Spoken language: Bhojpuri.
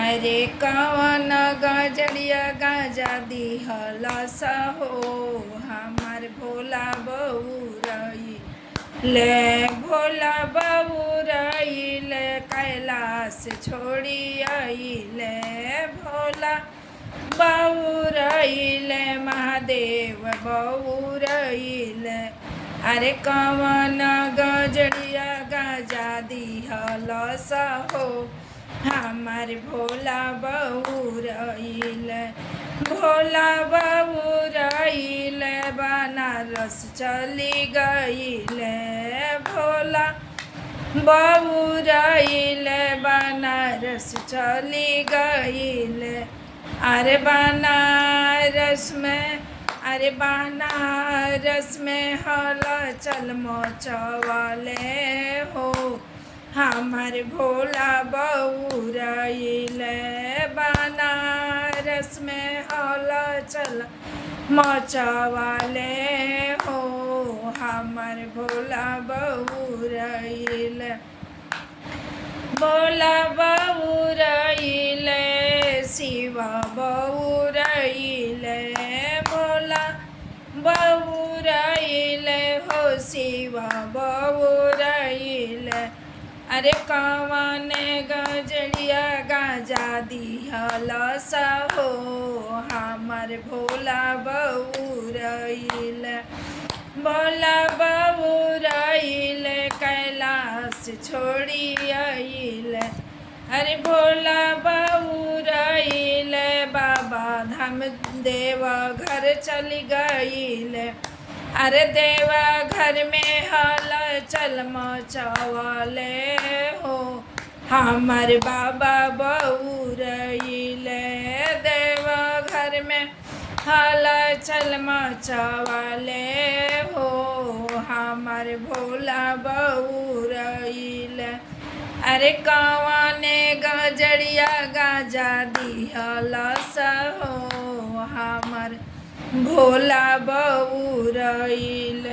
अरे कवन गजरिया गाजा दिहलस हो हमार भोला बउरई ले भोला बउरई ले कैलाश छोड़ी अइले भोला बउरई ले महादेव बउरई ले अरे कवन गजरिया गाजा दिहलस हो हमार भोला बउरईल भोला बउरईल बनारस चली गईल भोला बउरईल बनारस चली गईल अरे बनारस में हलचल मचवाले हो हमार भोला बउरईल बनारस में हलचल मचवाले हो हमार भोला बउरईल भोला बउरईल शिव बउरईल भोला बउरईल हो शिव बउरईल अरे कवन गजरिया गाजा दिहलस हो हमार भोला बउरईल भोला बउरईल कैलाश छोड़ी अइल अरे भोला बउरईल बाबा धाम देवघर चली गईल अरे देवा घर में हलचल मचवाले हो हमार बाबा बउरईल देवा घर में हलचल मचवाले हो हमार भोला बउरईल अरे कवने गजरिया गाजा दिहलस हो हमार भोला बउरईल।